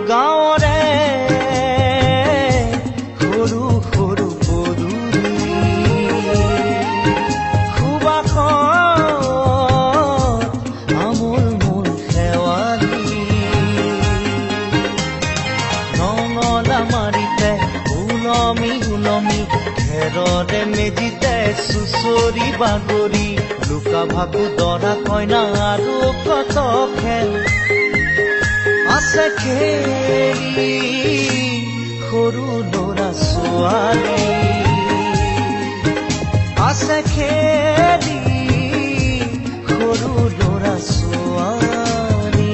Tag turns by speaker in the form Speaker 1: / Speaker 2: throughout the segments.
Speaker 1: গাঁৱৰে সৰু সৰু পদূলি সুবাসত আমোল মোল শেৱালি নঙলা মাৰিতে ওলমি ওলমি ঘেৰতে মেজিতে চুচৰি বাগৰি লুকা ভাকু দৰা কইনা আৰু কত খেল আছে খেলি সৰু ল'ৰা ছোৱালী আছে খেলি সৰু ল'ৰা ছোৱালী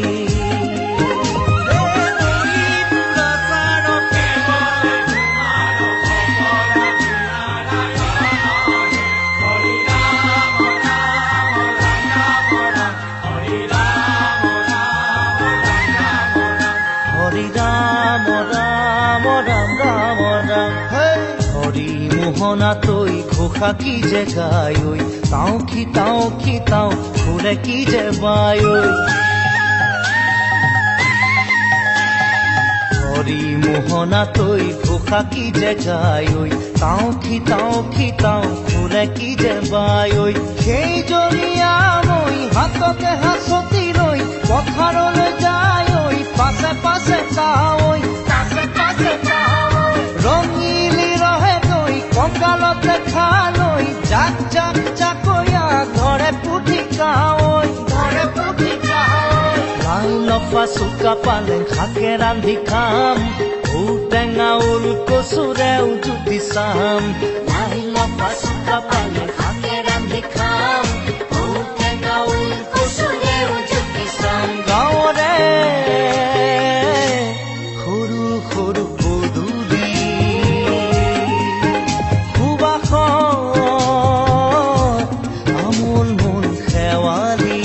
Speaker 1: মোহনা তৈ ঘোষা কি যে গায় তাও খিতাও ফুলে কি যে বায় হরি মোহনা তৈ ঘোষা কি যে গায় তাও খিতাও ফুলে কি যে বায় সেই জৰিয়া মই হাতকে হাঁচতি লৈ পথাৰলৈ যায় পাছে পাছে কাৱৈ ৰঙিলি ৰহে তৈ কঁকালতে খালৈ জাক জাকৈয়া ঘৰে পুঠি কাৱৈ লাই লফা চুকা পালেং শাকে ৰান্ধি খাম ঔটেঙা ওল কচুৰেও জুতি চাম লাই লফা চুকা পালেং শাকে ৰান্ধি খাম ঔটেঙা ওল কচুৰেও জুতি চাম গাঁৱৰে সৰু সৰু পদূলি সুবাসত আমোল মোল শেৱালি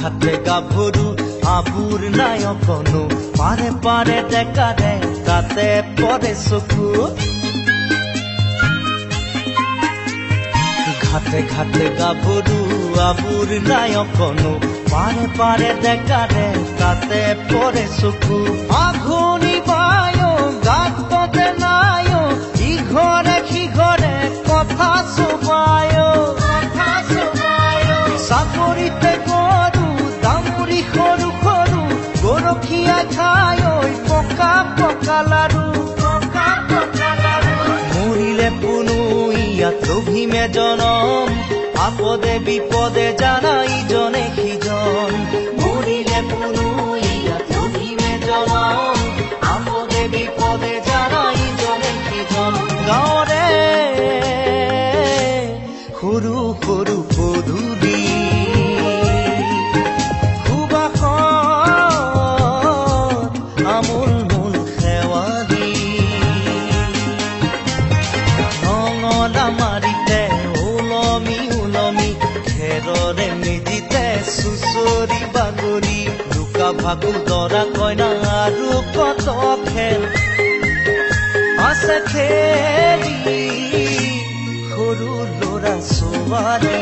Speaker 1: ঘাটে গাভৰু আবুৰ নাই অকণো পাৰে পাৰে ডেকাৰে তাতে পৰে চকু ঘাটে গাভৰু আবুৰ নাই অকণো পাৰে পাৰে ডেকাৰে তাতে পৰে চকু আঘোণি বায় গাততে নাই ইঘৰে সিঘৰে কথা চবায় চাকৰিতে গৰু দামুৰি সৰু সৰু গৰখীয়া খাই পকা পকা লাৰু মৰিলে পুনু ইয়াত লভিমে জনম আপদে বিপদে জানা ইজনে সিজন মৰিলে পুনু ইয়াত লভিমে জনম আপদে বিপদে জানা ইজনে সিজন গাঁৱৰে সৰু সৰু পদূলি আমোল মোল শেৱালি নঙলা মাৰিতে ওলমি ওলমি ঘেৰৰে মেজিতে চুচৰি বাগৰি লুকা ভাকু দৰা কইনা আৰু কত খেল আছে খেলি সৰু ল'ৰা ছোৱালী